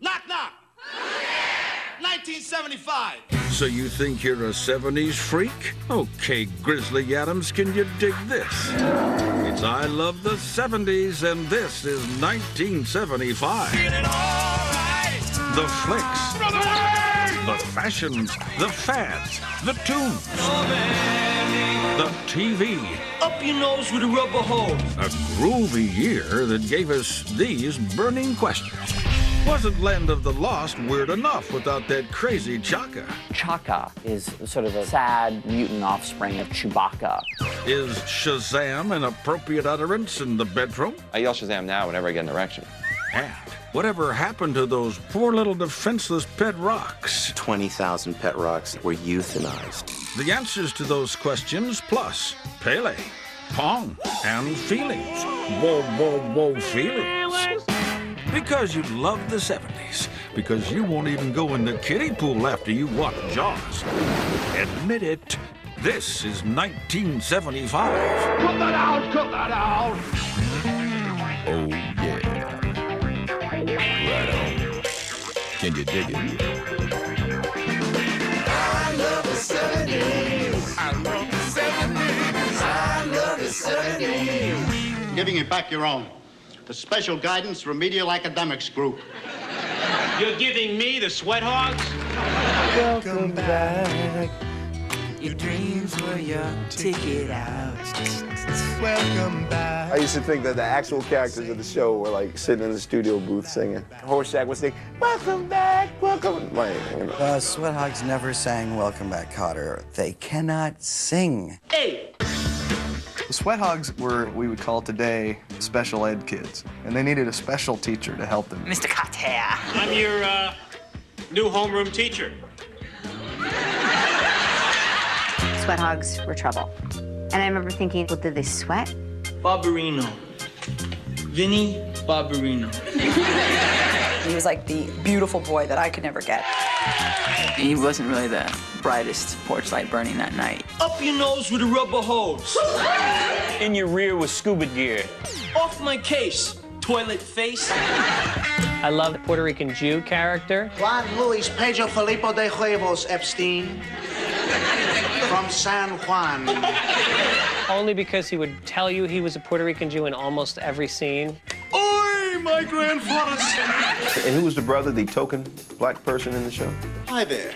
Knock, knock. 1975. So you think you're a 70s freak? Okay, Grizzly Adams, can you dig this? It's I Love the 70s, and this is 1975. Feeling all right. The flicks, the fashions, the fads, the tunes, the TV. Up your nose with a rubber hose. A groovy year that gave us these burning questions. Wasn't Land of the Lost weird enough without that crazy Chaka? Chaka is sort of a sad mutant offspring of Chewbacca. Is Shazam an appropriate utterance in the bedroom? I yell Shazam now whenever I get an erection. And whatever happened to those poor little defenseless pet rocks? 20,000 pet rocks were euthanized. The answers to those questions, plus Pelé, Pong, and feelings. Whoa, whoa, whoa, feelings. Because you love the 70s. Because you won't even go in the kiddie pool after you watch Jaws. Admit it, this is 1975. Cut that out, cut that out. Oh, yeah. Right on. Can you dig it? I love the 70s. I love the 70s. I love the 70s. Giving it back your own. The Special Guidance Remedial Academics Group. You're giving me the sweat hogs? Welcome back. Your dreams were your ticket out. Welcome back. I used to think that the actual characters of the show were like sitting in the studio booth singing. Horseshack would sing, "Welcome back, welcome." Like, you know. Sweat Hogs never sang "Welcome Back, Kotter." They cannot sing. Hey! The Sweat Hogs were, we would call today, special ed kids, and they needed a special teacher to help them. Mr. Kotter. I'm your new homeroom teacher. Sweat Hogs were trouble. And I remember thinking, well, did they sweat? Barbarino. Vinny Barbarino. He was like the beautiful boy that I could never get. He wasn't really the brightest porch light burning that night. Up your nose with a rubber hose. In your rear with scuba gear. Off my case, toilet face. I love the Puerto Rican Jew character. Juan Luis Pedro Felipe de Huevos Epstein. From San Juan. Only because he would tell you he was a Puerto Rican Jew in almost every scene. Oi, my grandfather's. And who was the brother, the token black person in the show? Hi there.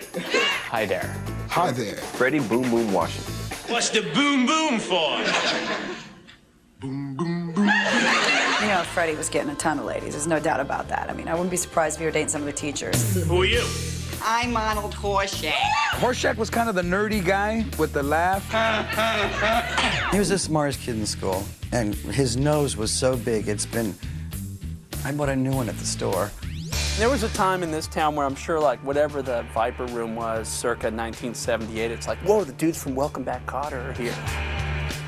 Hi there. Hi there. Freddie Boom Boom Washington. What's the boom boom for? Boom, boom, boom. You know, Freddie was getting a ton of ladies. There's no doubt about that. I mean, I wouldn't be surprised if you were dating some of the teachers. Who are you? I'm Arnold Horseshack. Horseshack was kind of the nerdy guy with the laugh. He was the smartest kid in school, and his nose was so big, I bought a new one at the store. There was a time in this town where I'm sure, like, whatever the Viper Room was, circa 1978, it's like, whoa, the dudes from Welcome Back Kotter are here.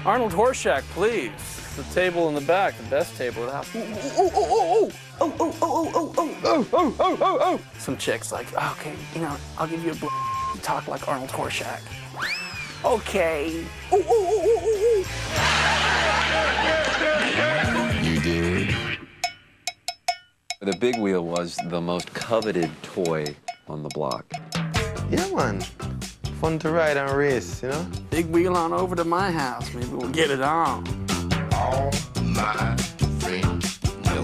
Arnold Horseshack, please. The table in the back, the best table in the house. Oh. Some chick's like, oh, okay, you know, I'll give you a talk like Arnold Horseshack. Okay. You did. The big wheel was the most coveted toy on the block. Yeah, man. Fun to ride and race, you know? Big wheel on over to my house. Maybe we'll get it on. All my friends,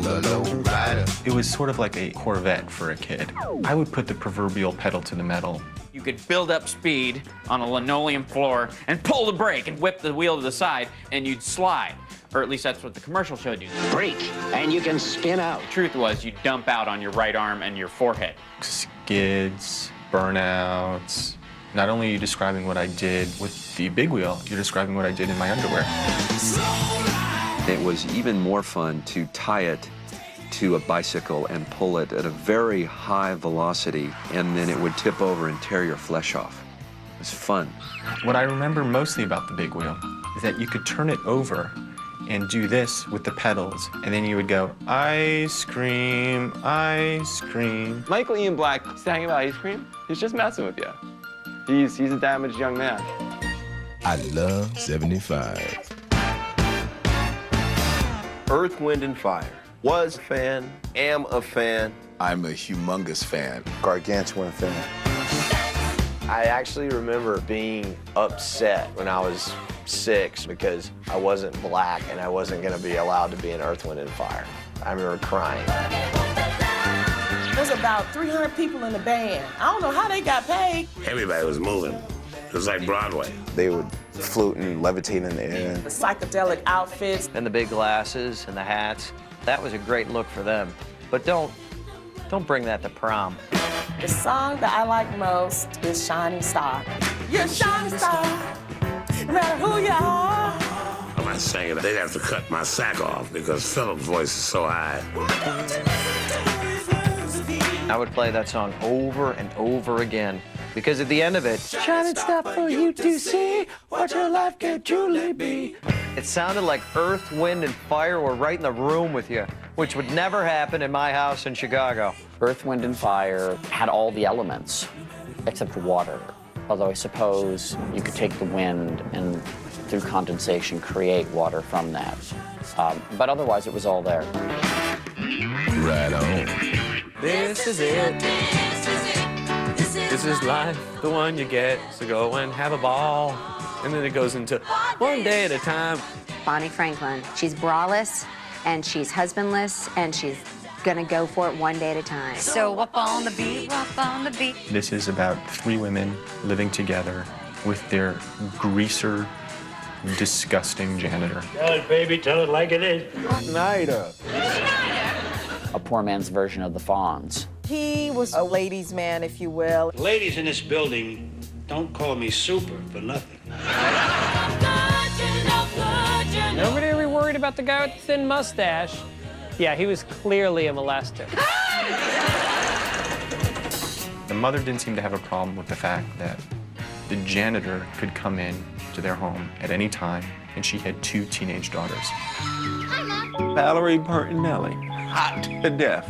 Low Rider. It was sort of like a Corvette for a kid. I would put the proverbial pedal to the metal. You could build up speed on a linoleum floor and pull the brake and whip the wheel to the side, and you'd slide. Or at least that's what the commercial showed you. Brake, and you can spin out. The truth was you'd dump out on your right arm and your forehead. Skids, burnouts. Not only are you describing what I did with the big wheel, you're describing what I did in my underwear. It was even more fun to tie it to a bicycle and pull it at a very high velocity, and then it would tip over and tear your flesh off. It was fun. What I remember mostly about the big wheel is that you could turn it over and do this with the pedals, and then you would go, ice cream, ice cream. Michael Ian Black sang about ice cream. He's just messing with you. He's a damaged young man. I love 75. Earth, Wind, and Fire. Was a fan, am a fan. I'm a humongous fan. Gargantuan fan. I actually remember being upset when I was 6 because I wasn't black and I wasn't going to be allowed to be in Earth, Wind, and Fire. I remember crying. There's about 300 people in the band. I don't know how they got paid. Everybody was moving. It was like Broadway. They would float and levitate in the air. The psychedelic outfits. And the big glasses and the hats. That was a great look for them. But don't bring that to prom. The song that I like most is Shining Star. You're a shining star, no matter who you are. When I sang it, they'd have to cut my sack off because Philip's voice is so high. I would play that song over and over again because at the end of it, shining star for you to see what your life can truly be. It sounded like Earth, Wind, and Fire were right in the room with you, which would never happen in my house in Chicago. Earth, Wind, and Fire had all the elements except water. Although I suppose you could take the wind and through condensation create water from that. But otherwise it was all there. Right on. This is it. This is life, the one you get. So go and have a ball. And then it goes into one day at a time. Bonnie Franklin, she's braless, and she's husbandless, and she's gonna go for it one day at a time. So up on the beat, up on the beat. This is about 3 women living together with their greaser, disgusting janitor. Tell it, baby, tell it like it is. Snyder. A poor man's version of the Fonz. He was a ladies' man, if you will. Ladies in this building, don't call me super for nothing. Nobody ever worried about the guy with the thin mustache. Yeah, he was clearly a molester. The mother didn't seem to have a problem with the fact that the janitor could come in to their home at any time, and she had 2 teenage daughters. Valerie Bertinelli, hot to death.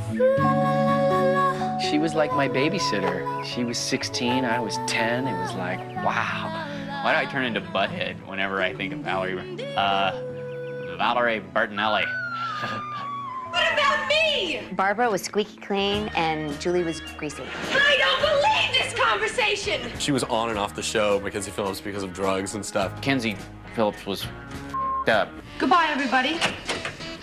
She was like my babysitter. She was 16, I was 10. It was like, wow. Why do I turn into butthead whenever I think of Valerie? Valerie Bertinelli. What about me? Barbara was squeaky clean and Julie was greasy. I don't believe this conversation! She was on and off the show, Mackenzie Phillips, because of drugs and stuff. Kenzie Phillips was up. Goodbye, everybody.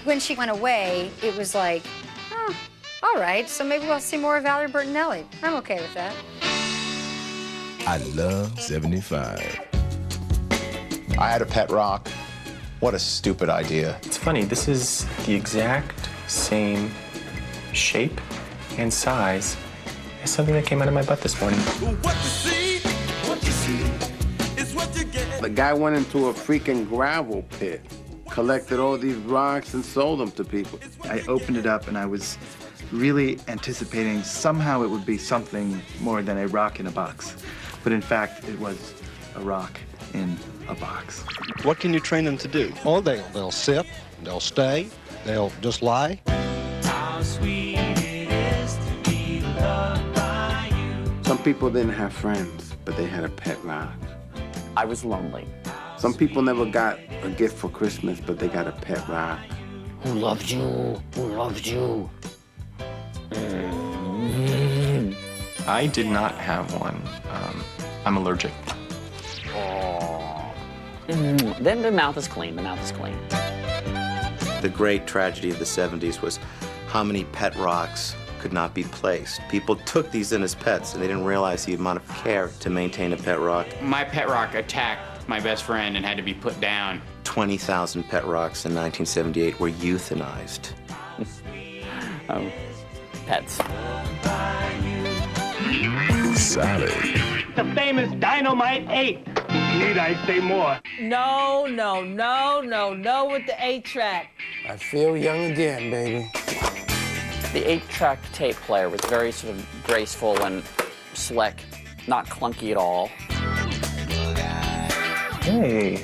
When she went away, it was like, oh, all right, so maybe we'll see more of Valerie Bertinelli. I'm okay with that. I love 75. I had a pet rock. What a stupid idea. It's funny, this is the exact same shape and size as something that came out of my butt this morning. The guy went into a freaking gravel pit, collected all these rocks and sold them to people. I opened it up and I was really anticipating somehow it would be something more than a rock in a box. But in fact, it was a rock in a box. What can you train them to do? Oh, they'll sit, they'll stay, they'll just lie. How sweet it is to be loved by you. Some people didn't have friends, but they had a pet rock. I was lonely. Some people never got a gift for Christmas, but they got a pet rock. Who loved you? Who loved you? I did not have one. I'm allergic. Then the mouth is clean. The mouth is clean. The great tragedy of the 70s was how many pet rocks could not be placed. People took these in as pets, and they didn't realize the amount of care to maintain a pet rock. My pet rock attacked my best friend and had to be put down. 20,000 pet rocks in 1978 were euthanized. Pets. Solid. The famous Dynamite 8. Need I say more? No, no, no, no, no with the 8-track. I feel young again, baby. The 8-track tape player was very sort of graceful and slick, not clunky at all. Hey,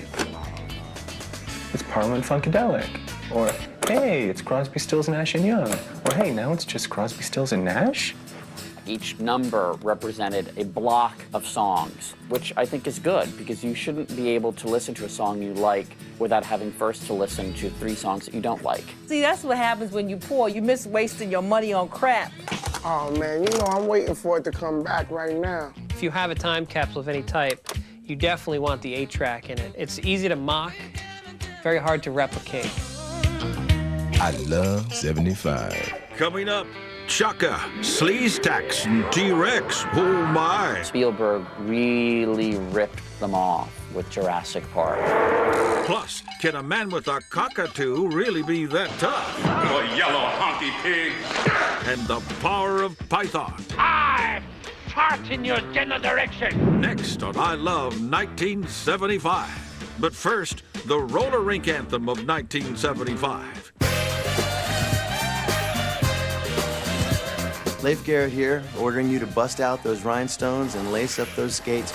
it's Parliament Funkadelic. Or, hey, it's Crosby, Stills, Nash & Young. Or, hey, now it's just Crosby, Stills, and Nash. Each number represented a block of songs, which I think is good because you shouldn't be able to listen to a song you like without having first to listen to 3 songs that you don't like. See, that's what happens when you poor. You miss wasting your money on crap. Oh man, you know I'm waiting for it to come back right now. If you have a time capsule of any type, you definitely want the 8-track in it. It's easy to mock, very hard to replicate. I love 75. Coming up, Chaka, Sleazetax, and T-Rex. Oh my. Spielberg really ripped them off with Jurassic Park. Plus, can a man with a cockatoo really be that tough? Oh, yellow honky pig. And the power of Python. I fart in your general direction. Next on I Love 1975. But first, the roller rink anthem of 1975. Leif Garrett here, ordering you to bust out those rhinestones and lace up those skates,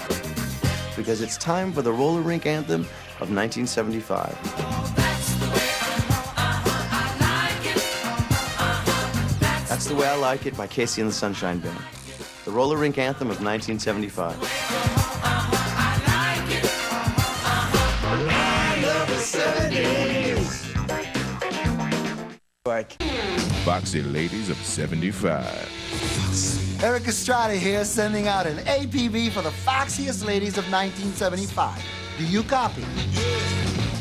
because it's time for the roller rink anthem of 1975. That's the Way I Like It by Casey and the Sunshine Band. The roller rink anthem of 1975. Foxy Ladies of 75. Eric Estrada here, sending out an APB for the foxiest ladies of 1975. Do you copy?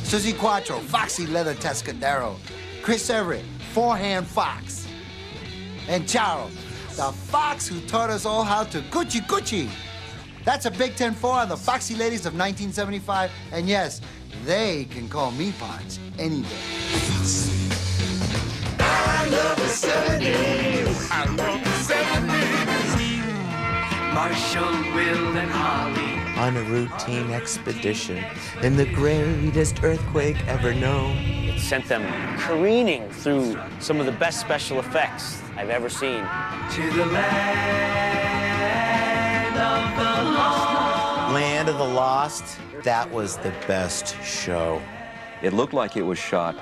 Suzi Quatro, Foxy Leather Tescadero. Chris Everett, Forehand Fox. And Charo, the fox who taught us all how to Gucci Gucci. That's a Big 10-4 on the Foxy Ladies of 1975. And yes, they can call me Ponch any day. I love the 70s. I love the 70s. Marshall, Will, and Holly. On a routine expedition in the greatest earthquake ever known. It sent them careening through some of the best special effects I've ever seen. To the land of the lost. Land of the Lost, that was the best show. It looked like it was shot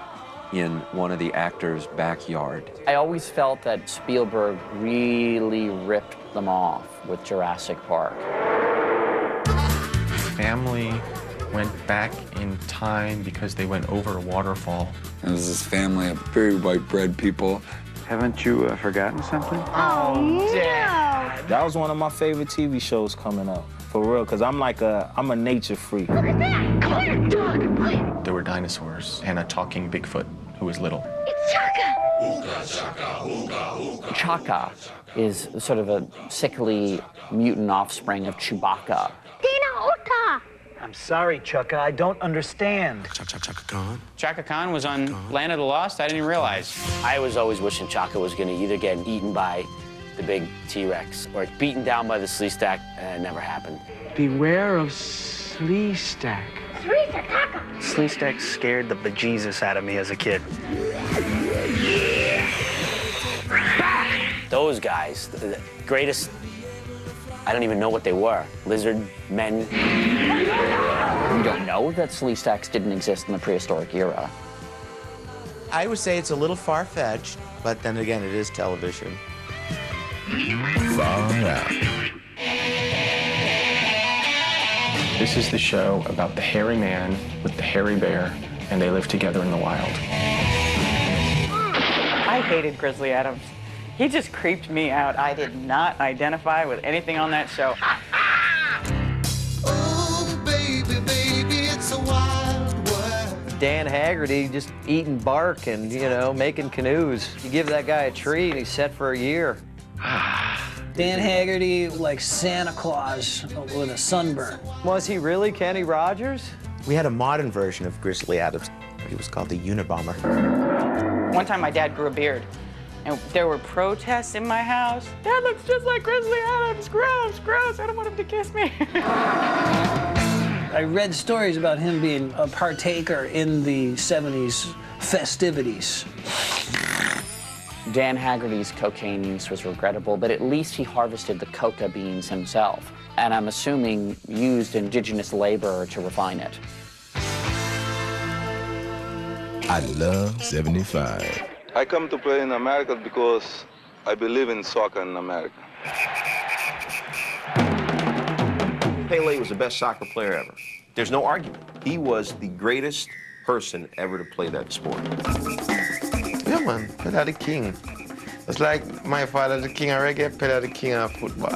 in one of the actors' backyard. I always felt that Spielberg really ripped them off with Jurassic Park. Family went back in time because they went over a waterfall. There was this family of very white bread people. Haven't you forgotten something? Oh, Dad. That was one of my favorite TV shows coming up, for real, because I'm a nature freak. Look at that. Come here, dog. There were dinosaurs and a talking Bigfoot who was little. It's Chaka. Ooga chaka, ooga ooga. Chaka is sort of a sickly mutant offspring of Chewbacca. Tina Uta. I'm sorry, Chaka, I don't understand. Chaka Khan? Chaka Khan was on Land of the Lost? I didn't even realize. I was always wishing Chaka was going to either get eaten by the big T-Rex or beaten down by the Sleazetac, and it never happened. Beware of Sleazetac. Sleazetac scared the bejesus out of me as a kid. Those guys, the greatest, I don't even know what they were. Lizard men. You don't know that Sleazetacs didn't exist in the prehistoric era. I would say it's a little far-fetched, but then again, it is television. Far Out. This is the show about the hairy man with the hairy bear, and they live together in the wild. I hated Grizzly Adams. He just creeped me out. I did not identify with anything on that show. Oh, baby, baby, it's a wild world. Dan Haggerty just eating bark and, you know, making canoes. You give that guy a tree and he's set for a year. Dan Haggerty like Santa Claus with a sunburn. Was he really Kenny Rogers? We had a modern version of Grizzly Adams. He was called the Unabomber. One time my dad grew a beard, and there were protests in my house. Dad looks just like Grizzly Adams. Gross, gross. I don't want him to kiss me. I read stories about him being a partaker in the 70s festivities. Dan Haggerty's cocaine use was regrettable, but at least he harvested the coca beans himself, and I'm assuming used indigenous labor to refine it. I love 75. I come to play in America because I believe in soccer in America. Pelé was the best soccer player ever. There's no argument. He was the greatest person ever to play that sport. Yeah, man, without a king. It's like my father, the king of reggae, Pelé, the king of football.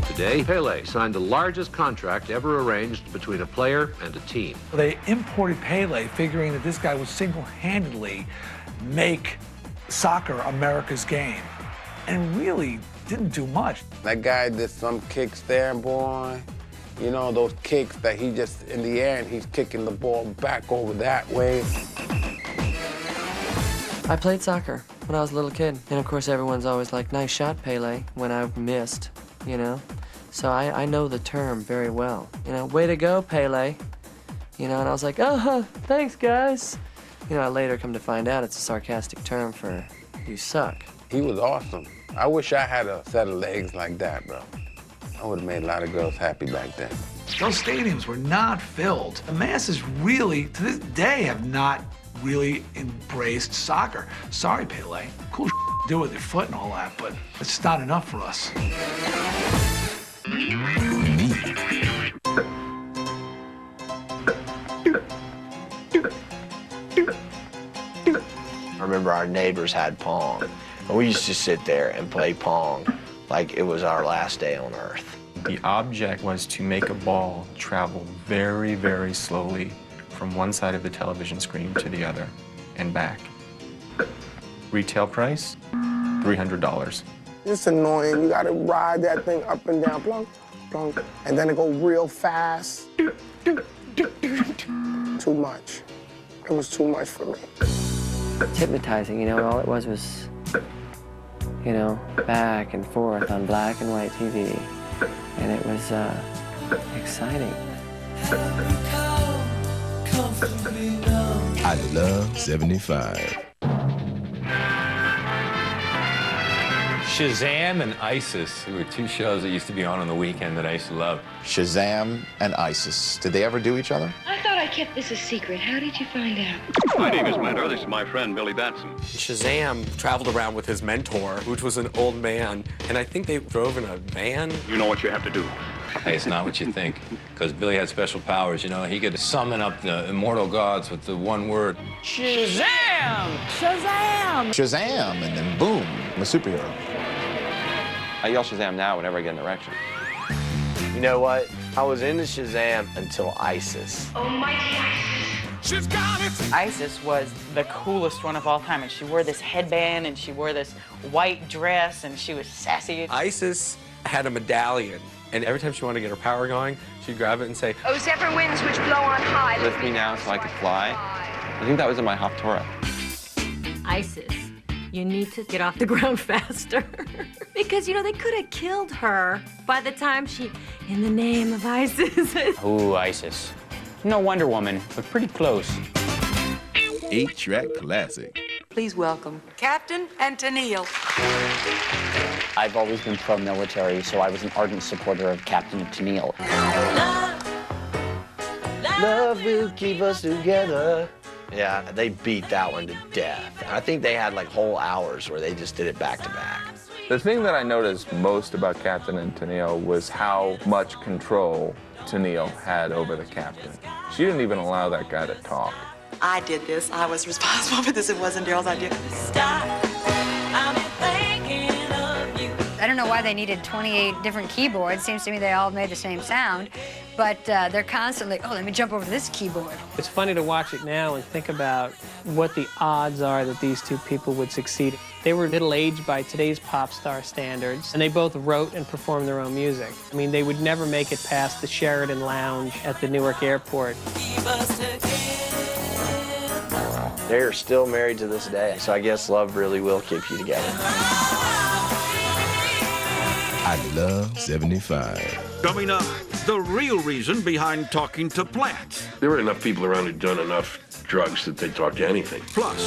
Today, Pelé signed the largest contract ever arranged between a player and a team. They imported Pelé, figuring that this guy would single-handedly make soccer America's game, and really didn't do much. That guy did some kicks there, boy. You know, those kicks that he just in the air and he's kicking the ball back over that way. I played soccer when I was a little kid. And of course, everyone's always like, nice shot, Pelé, when I've missed, you know? So I know the term very well. You know, way to go, Pelé. You know, and I was like, oh, thanks, guys. You know, I later come to find out it's a sarcastic term for you suck. He was awesome. I wish I had a set of legs like that, bro. I would have made a lot of girls happy back then. Those stadiums were not filled. The masses really, to this day, have not really embraced soccer. Sorry, Pelé. Cool to do with your foot and all that, but it's not enough for us. I remember our neighbors had Pong, and we used to sit there and play Pong like it was our last day on Earth. The object was to make a ball travel very, very slowly from one side of the television screen to the other and back. Retail price, $300. It's annoying. You gotta ride that thing up and down, plunk, plunk, and then it go real fast. Too much. It was too much for me. It's hypnotizing, you know, all it was, you know, back and forth on black and white TV. And it was exciting. I love 75. Shazam and ISIS were two shows that used to be on the weekend that I used to love. Shazam and ISIS. Did they ever do each other? I thought I kept this a secret. How did you find out? My name is Mentor. This is my friend, Billy Batson. Shazam traveled around with his mentor, which was an old man, and I think they drove in a van. You know what you have to do. Hey, it's not what you think, because Billy had special powers, you know. He could summon up the immortal gods with the one word. Shazam! Shazam! Shazam, and then boom, I'm a superhero. I yell Shazam now whenever I get an erection. You know what? I was into Shazam until ISIS. Almighty ISIS. She's got it! Isis was the coolest one of all time, and she wore this headband, and she wore this white dress, and she was sassy. Isis had a medallion, and every time she wanted to get her power going, she'd grab it and say, Oh, zephyr winds which blow on high. Lift me now so I can fly. I think that was in my Haftorah. ISIS, you need to get off the ground faster. Because, you know, they could have killed her by the time she, in the name of ISIS. Ooh, ISIS. No Wonder Woman, but pretty close. 8-track classic. Please welcome Captain and Tennille. I've always been pro-military, so I was an ardent supporter of Captain Tennille. Love will keep us together. Yeah, they beat that one to death. I think they had like whole hours where they just did it back to back. The thing that I noticed most about Captain and Tennille was how much control Tennille had over the captain. She didn't even allow that guy to talk. I did this. I was responsible for this. It wasn't Daryl's idea. I don't know why they needed 28 different keyboards. Seems to me they all made the same sound. But they're constantly, oh, let me jump over to this keyboard. It's funny to watch it now and think about what the odds are that these two people would succeed. They were middle-aged by today's pop star standards, and they both wrote and performed their own music. I mean, they would never make it past the Sheridan Lounge at the Newark airport. They're still married to this day, so I guess love really will keep you together. I love 75. Coming up, the real reason behind talking to plants. There were enough people around who'd done enough drugs that they'd talk to anything. Plus,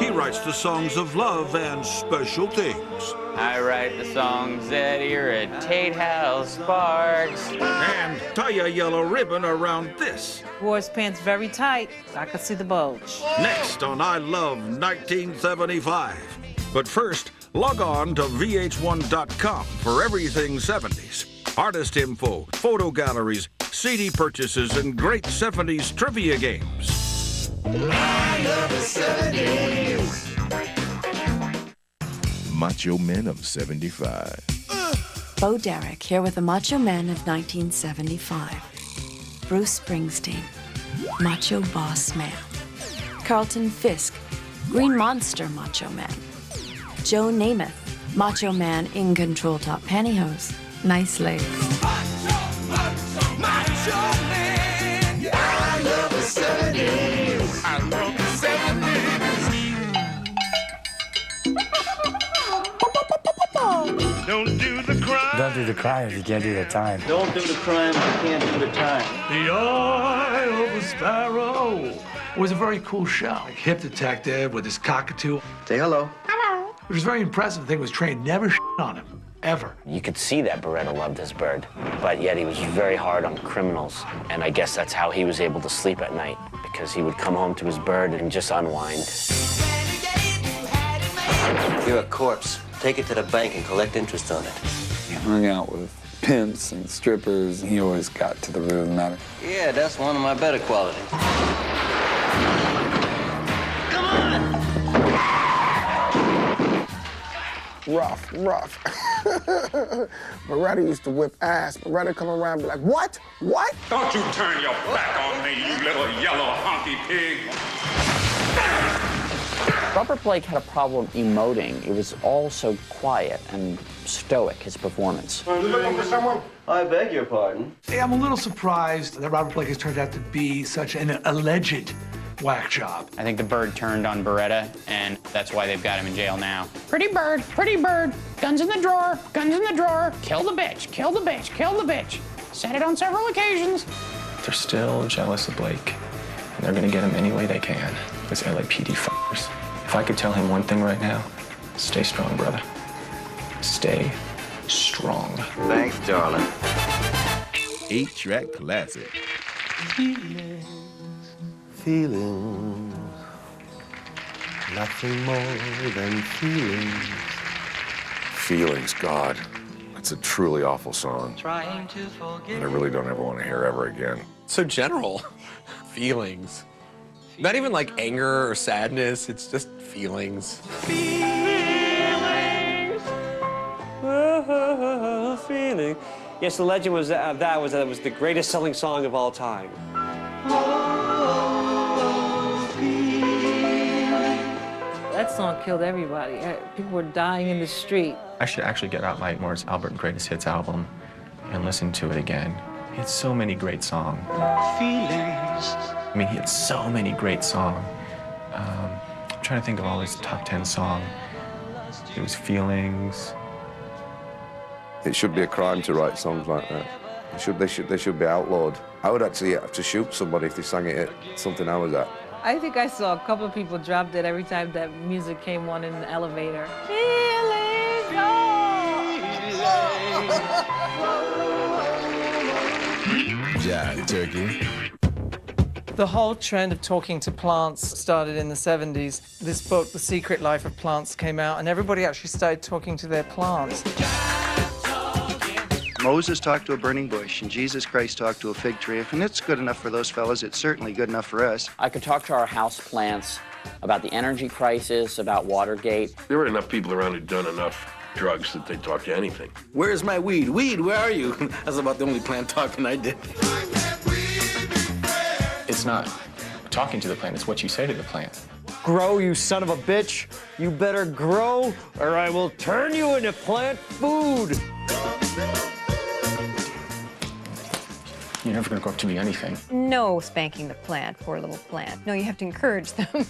he writes the songs of love and special things. I write the songs that irritate Hal Sparks. And tie a yellow ribbon around this. Wore his pants very tight, so I could see the bulge. Next on I Love 1975. But first, log on to VH1.com for everything 70s. Artist info, photo galleries, CD purchases, and great 70s trivia games. I love the 70s. Macho Men of 75. Bo Derek here with the Macho Men of 1975. Bruce Springsteen, Macho Boss Man. Carlton Fisk, Green Monster Macho Man. Joe Namath, Macho Man in control top pantyhose. Nice legs. Macho Man, yeah. I love the 70s. I love the 70s. Don't do the crime. Don't do the crime if you can't do the time. Don't do the crime if you can't do the time. The Eye of a Sparrow. It was a very cool show. Like hip detective with his cockatoo. Say hello. Hello. Which was very impressive. The thing was trained, never on him, ever. You could see that Baretta loved his bird, but yet he was very hard on criminals. And I guess that's how he was able to sleep at night, because he would come home to his bird and just unwind. You're a corpse. Take it to the bank and collect interest on it. He hung out with pimps and strippers, and he always got to the root of the matter. Yeah, that's one of my better qualities. Come on! Rough. Baretta used to whip ass. Baretta come around and be like, what? What? Don't you turn your back on me, you little yellow honky pig. Robert Blake had a problem emoting. It was all so quiet and stoic, his performance. Are you looking for someone? I beg your pardon. Hey, I'm a little surprised that Robert Blake has turned out to be such an alleged whack job. I think the bird turned on Baretta, and that's why they've got him in jail now. Pretty bird, guns in the drawer, kill the bitch, kill the bitch, kill the bitch. Said it on several occasions. They're still jealous of Blake, and they're gonna get him any way they can. Those LAPD f***ers. If I could tell him one thing right now, stay strong, brother. Stay strong. Thanks, darling. 8-track classic. Feelings. Nothing more than feelings. Feelings, God. That's a truly awful song. Trying to forget. And I really don't ever want to hear ever again. So general. Feelings. Not even like anger or sadness, it's just feelings. Feelings. Feeling. Yes, the legend was that it was the greatest selling song of all time. That song killed everybody. People were dying in the street. I should actually get out my Morris Albert Greatest Hits album and listen to it again. He had so many great songs. Feelings. I mean, he had so many great songs. I'm trying to think of all his top 10 songs. It was Feelings. It should be a crime to write songs like that. They should be outlawed. I would actually have to shoot somebody if they sang it at something I was at. I think I saw a couple of people drop dead every time that music came on in the elevator. Jive Turkey. The whole trend of talking to plants started in the 70s. This book, The Secret Life of Plants, came out, and everybody actually started talking to their plants. Moses talked to a burning bush, and Jesus Christ talked to a fig tree. If it's good enough for those fellas, it's certainly good enough for us. I could talk to our house plants about the energy crisis, about Watergate. There were enough people around who'd done enough drugs that they'd talk to anything. Where's my weed? Weed, where are you? That's about the only plant talking I did. It's not talking to the plant, it's what you say to the plant. Grow, you son of a bitch. You better grow, or I will turn you into plant food. You're never gonna grow up to be anything. No spanking the plant, poor little plant. No, you have to encourage them.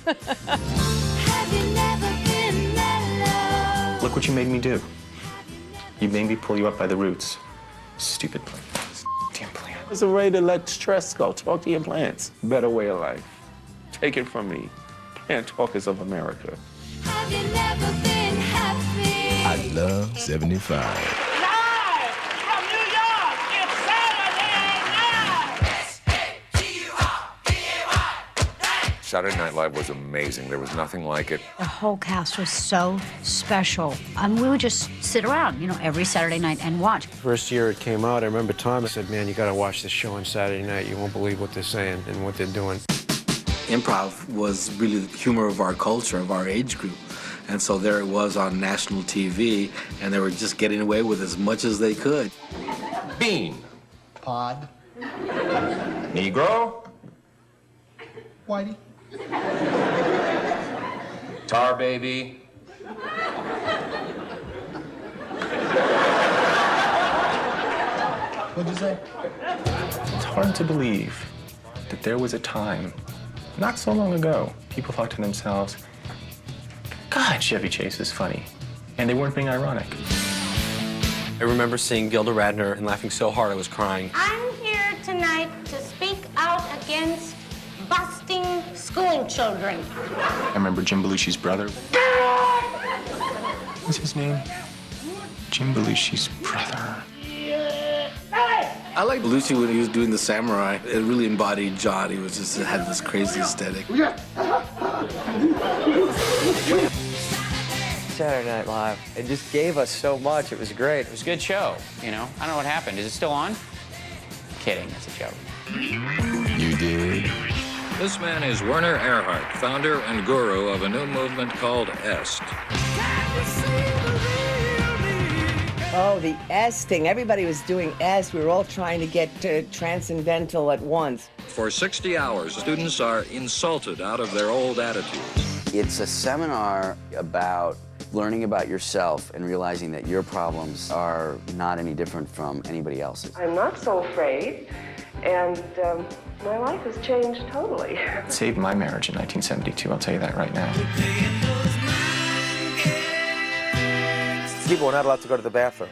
Look what you made me do. You made me pull you up by the roots. Stupid plant. Damn plant. It's a way to let stress go. Talk to your plants. Better way of life. Take it from me. Plant talkers of America. Have you never been happy? I love 75. Saturday Night Live was amazing. There was nothing like it. The whole cast was so special. We would just sit around, every Saturday night and watch. First year it came out, I remember Tom said, man, you gotta watch this show on Saturday night. You won't believe what they're saying and what they're doing. Improv was really the humor of our culture, of our age group. And so there it was on national TV, and they were just getting away with as much as they could. Bean. Pod. Negro. Whitey. Tar baby. What'd you say? It's hard to believe that there was a time, not so long ago, people thought to themselves, God, Chevy Chase is funny. And they weren't being ironic. I remember seeing Gilda Radner and laughing so hard I was crying. I'm here tonight to speak out against busting school children. I remember Jim Belushi's brother. What's his name? Jim Belushi's brother. I like Belushi when he was doing the samurai. It really embodied John. He was just had this crazy aesthetic. Saturday Night Live. It just gave us so much. It was great. It was a good show, you know? I don't know what happened. Is it still on? Kidding, it's a joke. You did? This man is Werner Erhard, founder and guru of a new movement called EST. Oh, the S thing. Everybody was doing S. We were all trying to get transcendental at once. For 60 hours, students are insulted out of their old attitudes. It's a seminar about learning about yourself and realizing that your problems are not any different from anybody else's. I'm not so afraid, and my life has changed totally. It saved my marriage in 1972, I'll tell you that right now. People were not allowed to go to the bathroom.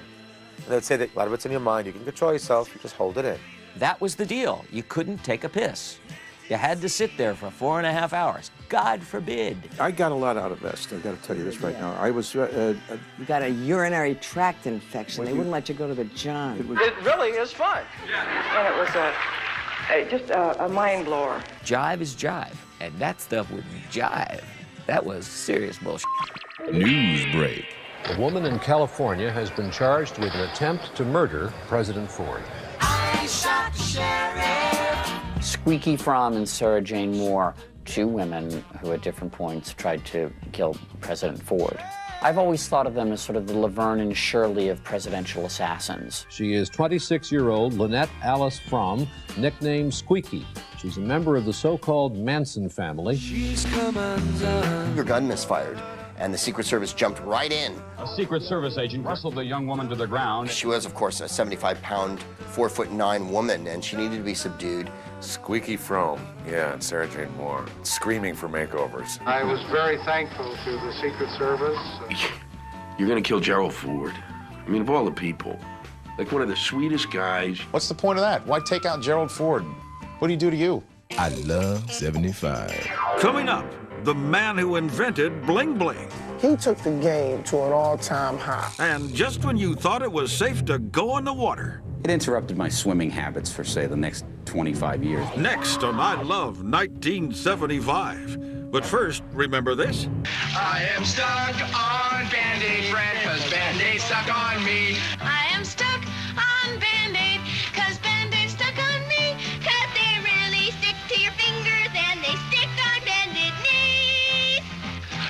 And they'd say that a lot of it's in your mind. You can control yourself. You just hold it in. That was the deal. You couldn't take a piss. You had to sit there for 4.5 hours. God forbid. I got a lot out of this. I've got to tell you this right now. I was... You got a urinary tract infection. They wouldn't let you go to the John. It really is fun. And it was just a mind blower. Jive is jive, and that stuff was jive. That was serious bullshit. News break. A woman in California has been charged with an attempt to murder President Ford. I shot the sheriff. Squeaky, Fromme, and Sarah Jane Moore, two women who at different points tried to kill President Ford. I've always thought of them as sort of the Laverne and Shirley of presidential assassins. She is 26-year-old Lynette Alice Fromme, nicknamed Squeaky. She's a member of the so-called Manson family. Your gun misfired, and the Secret Service jumped right in. A Secret Service agent wrestled the young woman to the ground. She was, of course, a 75-pound, 4'9" woman, and she needed to be subdued. Squeaky Fromme, yeah, and Sarah Jane Moore, screaming for makeovers. I was very thankful to the Secret Service. You're gonna kill Gerald Ford. I mean, of all the people, like one of the sweetest guys. What's the point of that? Why take out Gerald Ford? What did he do to you? I love 75. Coming up, the man who invented bling bling. He took the game to an all-time high. And just when you thought it was safe to go in the water. It interrupted my swimming habits for, say, the next 25 years. Next on I Love 1975. But first, remember this? I am stuck on Band-Aid bread, cause Band-Aid stuck on me. I am stuck on Band-Aid, cause Band-Aid stuck on me. Cause they really stick to your fingers and they stick on bended knees.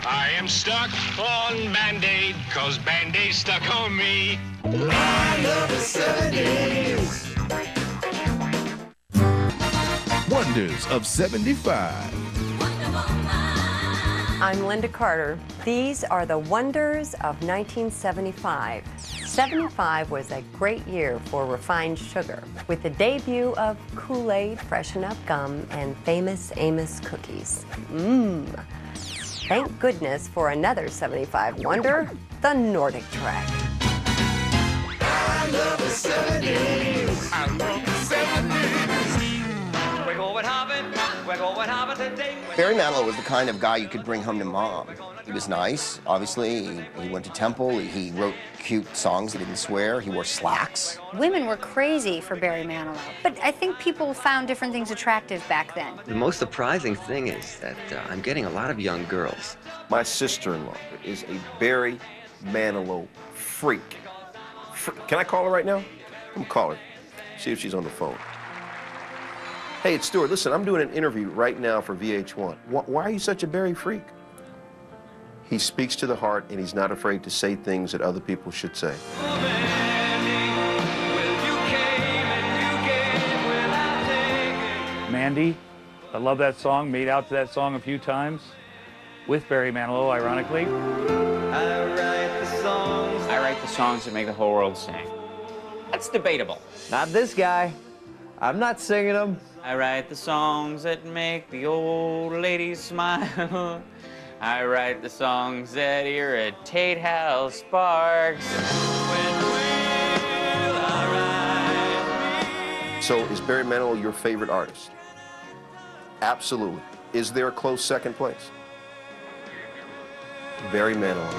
I am stuck on Band-Aid, cause Band-Aid stuck on me. I love the 70s. Wonders of 75. I'm Linda Carter. These are the wonders of 1975. 75 was a great year for refined sugar, with the debut of Kool-Aid, Freshen Up Gum, and Famous Amos cookies. Thank goodness for another 75 wonder, the Nordic Track. I love the 70s. I love the 70s. We're going hopping. We're going hopping today. Barry Manilow was the kind of guy you could bring home to mom. He was nice, obviously. He went to temple. He wrote cute songs. He didn't swear. He wore slacks. Women were crazy for Barry Manilow, but I think people found different things attractive back then. The most surprising thing is that I'm getting a lot of young girls. My sister-in-law is a Barry Manilow freak. Can I call her right now? I'm gonna call her. See if she's on the phone. Hey, it's Stuart. Listen, I'm doing an interview right now for VH1. Why are you such a Barry freak? He speaks to the heart, and he's not afraid to say things that other people should say. Mandy, I love that song, made out to that song a few times, with Barry Manilow, ironically. I write the songs that make the whole world sing. That's debatable. Not this guy. I'm not singing them. I write the songs that make the old ladies smile. I write the songs that irritate Hal Sparks. So is Barry Manilow your favorite artist? Absolutely. Is there a close second place? Barry Manilow.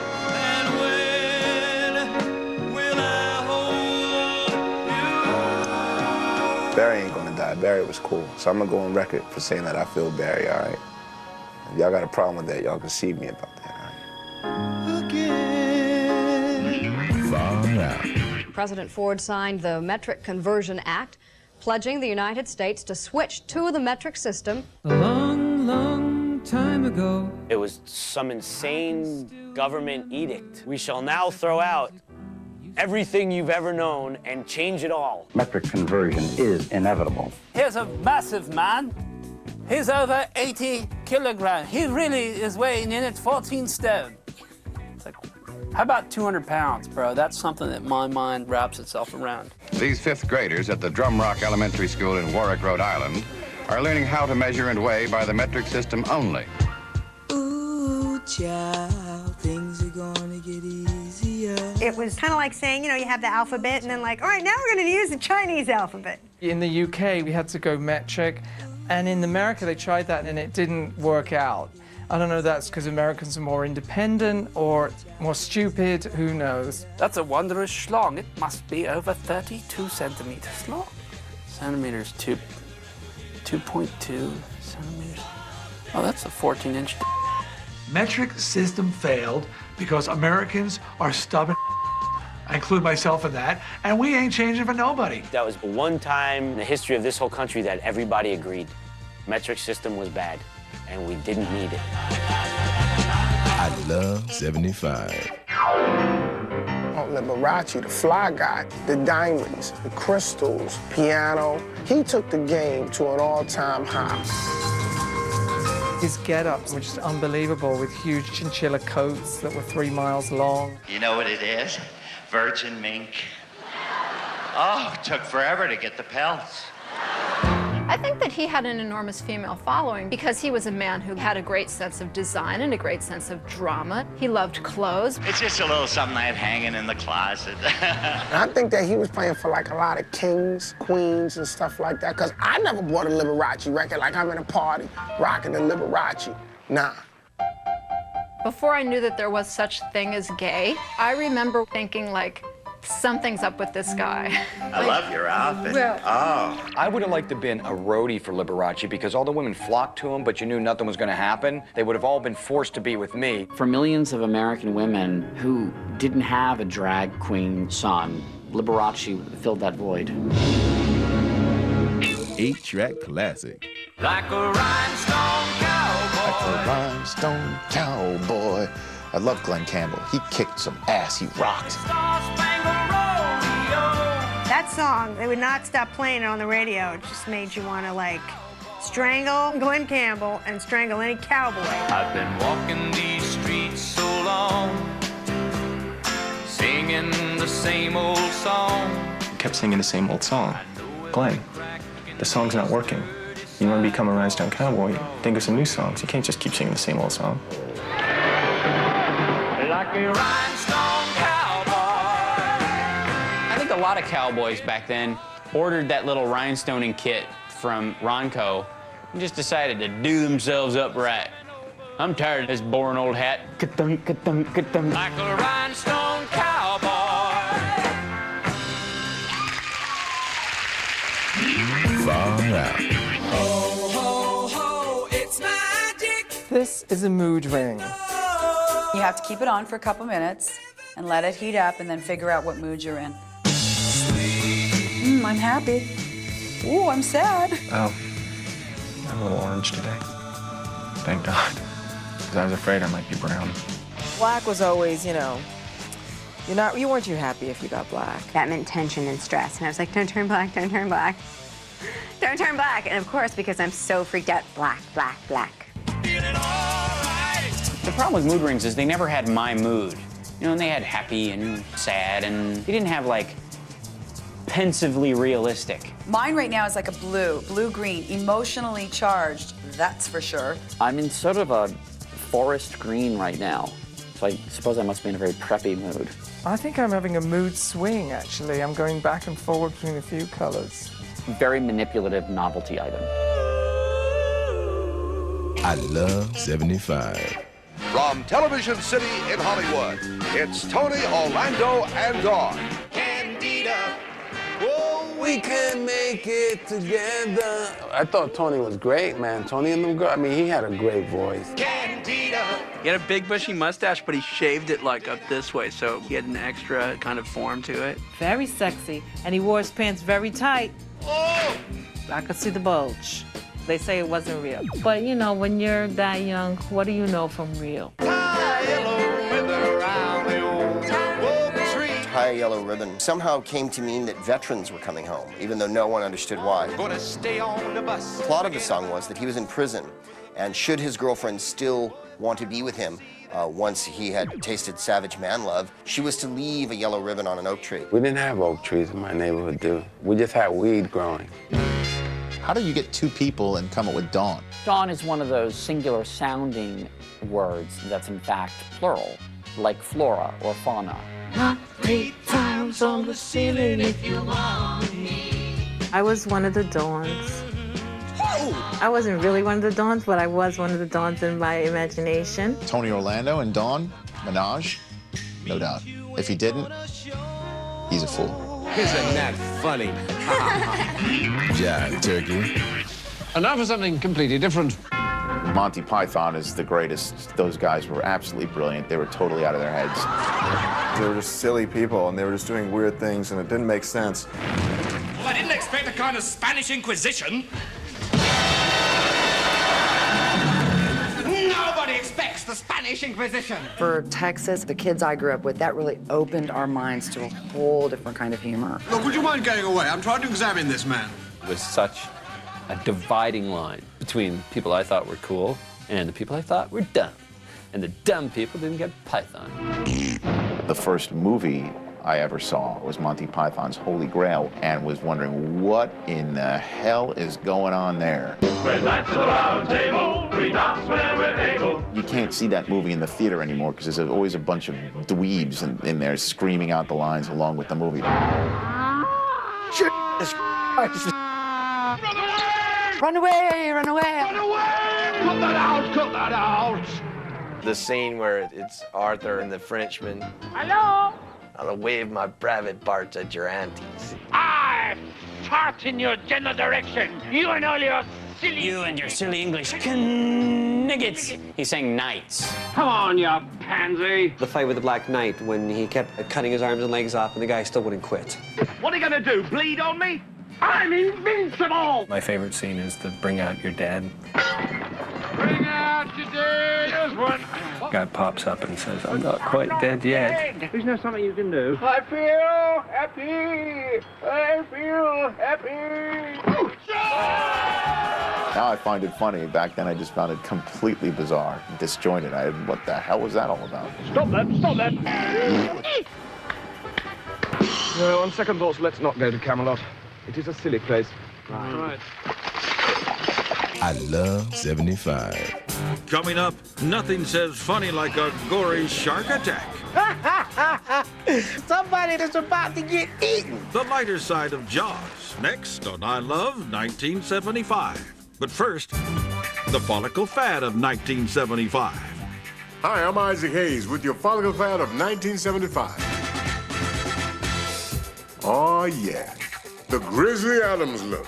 Barry ain't gonna die. Barry was cool. So I'm gonna go on record for saying that I feel Barry, all right? If y'all got a problem with that, y'all can see me about that, all right? Far out. President Ford signed the Metric Conversion Act, pledging the United States to switch to the metric system. A long, long time ago. It was some insane government edict. We shall now throw out everything you've ever known and change it all. Metric conversion is inevitable. Here's a massive man. He's over 80 kilograms. He really is weighing in at 14 stone. It's like, how about 200 pounds, bro? That's something that my mind wraps itself around. These fifth graders at the Drum Rock Elementary School in Warwick, Rhode Island, are learning how to measure and weigh by the metric system only. Ooh, child, things are gonna get easier. It was kind of like saying, you know, you have the alphabet, and then like, all right, now we're going to use the Chinese alphabet. In the UK, we had to go metric, and in America, they tried that, and it didn't work out. I don't know if that's because Americans are more independent or more stupid, who knows. That's a wondrous schlong. It must be over 32 centimeters long. Centimeters, 2.2 centimeters. Oh, that's a 14-inch. Metric system failed because Americans are stubborn. I include myself in that, and we ain't changing for nobody. That was one time in the history of this whole country that everybody agreed. Metric system was bad, and we didn't need it. I love 75. Oh, Liberace, the fly guy, the diamonds, the crystals, piano. He took the game to an all-time high. His get-ups were just unbelievable, with huge chinchilla coats that were 3 miles long. You know what it is? Virgin mink. Oh, it took forever to get the pelts. I think that he had an enormous female following because he was a man who had a great sense of design and a great sense of drama. He loved clothes. It's just a little something I had hanging in the closet. And I think that he was playing for like a lot of kings, queens, and stuff like that, because I never bought a Liberace record like I'm in a party rocking the Liberace. Nah. Before I knew that there was such thing as gay, I remember thinking like, something's up with this guy. I love your outfit. Oh. I would have liked to have been a roadie for Liberace because all the women flocked to him, but you knew nothing was going to happen. They would have all been forced to be with me. For millions of American women who didn't have a drag queen son, Liberace filled that void. 8-track classic. Like a rhinestone cowboy. Like a rhinestone cowboy. I love Glen Campbell. He kicked some ass. He rocked. That song, they would not stop playing it on the radio. It just made you want to, like, strangle Glen Campbell and strangle any cowboy. I've been walking these streets so long, singing the same old song. Kept singing the same old song. Glen, the song's not working. You want to become a rhinestone cowboy, think of some new songs. You can't just keep singing the same old song. Like a rhinestone cowboy. I think a lot of cowboys back then ordered that little rhinestoning kit from Ronco and just decided to do themselves up right. I'm tired of this boring old hat. Ka-thunk, ka-thunk, ka-thunk. Like a rhinestone cowboy. Far out. Ho, ho, ho, it's magic. This is a mood ring. You have to keep it on for a couple minutes and let it heat up and then figure out what mood you're in. I'm happy. Ooh, I'm sad. Oh, I'm a little orange today. Thank God. Because I was afraid I might be brown. Black was always, you know, you weren't too happy if you got black. That meant tension and stress. And I was like, don't turn black, don't turn black. Don't turn black. And of course, because I'm so freaked out, black, black, black. The problem with mood rings is they never had my mood. You know, and they had happy and sad, and they didn't have, like, pensively realistic. Mine right now is like a blue-green, emotionally charged, that's for sure. I'm in sort of a forest green right now, so I suppose I must be in a very preppy mood. I think I'm having a mood swing, actually. I'm going back and forward between a few colors. Very manipulative novelty item. I love 75. From Television City in Hollywood, it's Tony, Orlando, and Dawn. Oh, we can make it together. I thought Tony was great, man. Tony and the girl, I mean, he had a great voice. He had a big bushy mustache, but he shaved it like up this way, so he had an extra kind of form to it. Very sexy, and he wore his pants very tight. Oh! I could see the bulge. They say it wasn't real. But, you know, when you're that young, what do you know from real? High yellow ribbon somehow came to mean that veterans were coming home, even though no one understood why. Gonna stay on the bus. The plot of the song was that he was in prison, and should his girlfriend still want to be with him once he had tasted savage man love, she was to leave a yellow ribbon on an oak tree. We didn't have oak trees in my neighborhood, dude. We just had weed growing. How do you get two people and come up with Dawn? Dawn is one of those singular sounding words that's in fact plural, like flora or fauna. 8 times on the ceiling if you want me. I was one of the Dawns. I wasn't really one of the Dawns, but I was one of the Dawns in my imagination. Tony Orlando and Dawn, Minaj, no doubt. If he didn't, he's a fool. Isn't that funny? Jive turkey. And now for something completely different. Monty Python is the greatest. Those guys were absolutely brilliant. They were totally out of their heads. They were just silly people, and they were just doing weird things, and it didn't make sense. Well, I didn't expect a kind of Spanish Inquisition. Nobody expects the Spanish Inquisition. For Texas, the kids I grew up with, that really opened our minds to a whole different kind of humor. Look, would you mind going away? I'm trying to examine this man. There's such a dividing line between people I thought were cool and the people I thought were dumb. And the dumb people didn't get Python. The first movie I ever saw was Monty Python's Holy Grail, and was wondering what in the hell is going on there. We're knights of the round table, we dance where we're able. You can't see that movie in the theater anymore because there's always a bunch of dweebs in there screaming out the lines along with the movie. Run away, run away! Run away! Cut that out, cut that out! The scene where it's Arthur and the Frenchman. Hello? I'll wave my private parts at your aunties. I fart in your general direction. You and all your silly... You and your silly English kniggets. He's saying knights. Come on, you pansy. The fight with the Black Knight when he kept cutting his arms and legs off and the guy still wouldn't quit. What are you gonna do, bleed on me? I'm invincible! My favorite scene is the bring out your dad. Bring out your dead one. Guy pops up and says, I'm not quite dead yet. Isn't there something you can do? I feel happy. I feel happy. Now I find it funny. Back then I just found it completely bizarre, disjointed. What the hell was that all about? Stop that, stop that. No, on second thoughts, let's not go to Camelot. It is a silly place. Right. I love 75. Coming up, nothing says funny like a gory shark attack. Somebody that's about to get eaten. The lighter side of Jaws, next on I Love 1975. But first, the follicle fad of 1975. Hi, I'm Isaac Hayes with your follicle fad of 1975. Oh, yeah. The Grizzly Adams look.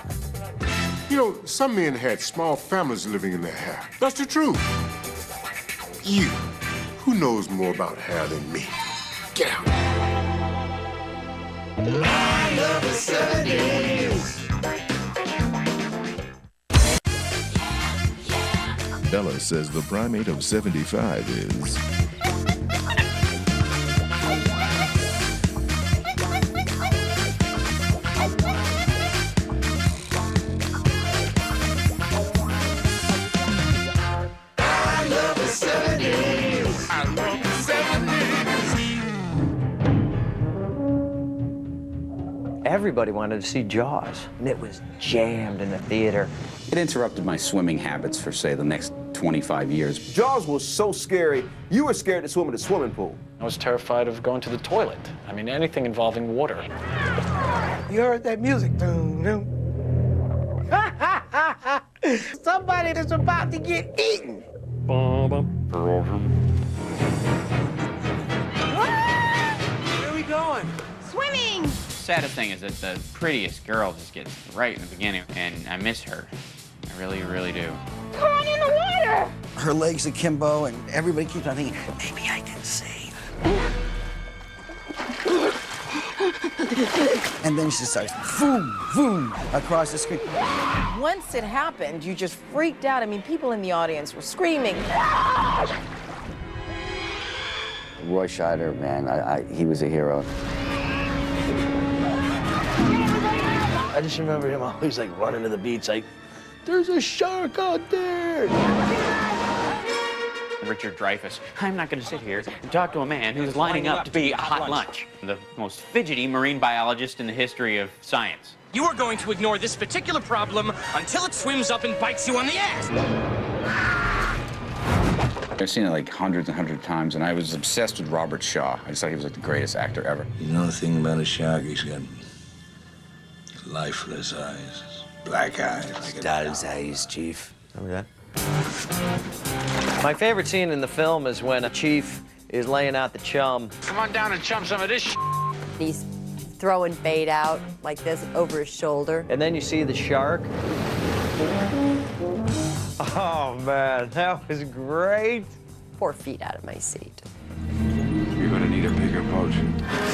You know, some men had small families living in their hair. That's the truth. You, who knows more about hair than me? Get out. I love the 70s. Bella says the primate of 75 is Everybody wanted to see Jaws, and it was jammed in the theater. It interrupted my swimming habits for, say, the next 25 years. Jaws was so scary, you were scared to swim in the swimming pool. I was terrified of going to the toilet. I mean, anything involving water. You heard that music? Doom, doom. Somebody is about to get eaten. Where are we going? Swimming! Saddest thing is that the prettiest girl just gets right in the beginning, and I miss her. I really, really do. Come on in the water! Her legs akimbo, and everybody keeps on thinking, maybe I can save. And then she just starts boom, boom, across the screen. Once it happened, you just freaked out. I mean, people in the audience were screaming. Roy Scheider, man, he was a hero. I just remember him always like running to the beach like, there's a shark out there! Richard Dreyfuss. I'm not going to sit here and talk to a man who's lining up to be a hot lunch. The most fidgety marine biologist in the history of science. You are going to ignore this particular problem until it swims up and bites you on the ass. I've seen it like hundreds and hundreds of times, and I was obsessed with Robert Shaw. I just thought he was like the greatest actor ever. You know the thing about a shark? He's got lifeless eyes, black eyes. Like Doll's eyes, Chief. Remember that? My favorite scene in the film is when a chief is laying out the chum. Come on down and chum some of this. He's throwing bait out like this over his shoulder. And then you see the shark. Oh, man, that was great. 4 feet out of my seat. You're gonna need a bigger boat.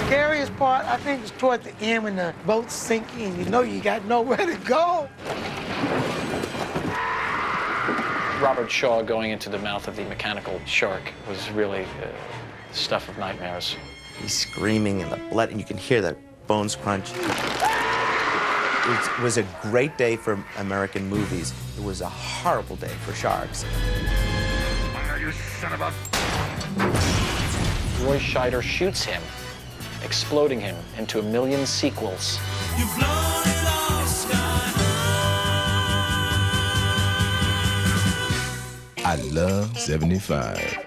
Scariest part, I think, is toward the end when the boat's sinking and you know you got nowhere to go. Robert Shaw going into the mouth of the mechanical shark was really stuff of nightmares. He's screaming and the blood, and you can hear the bones crunch. It was a great day for American movies. It was a horrible day for sharks. You son of a... Roy Scheider shoots him, exploding him into 1 million sequels. I love 75.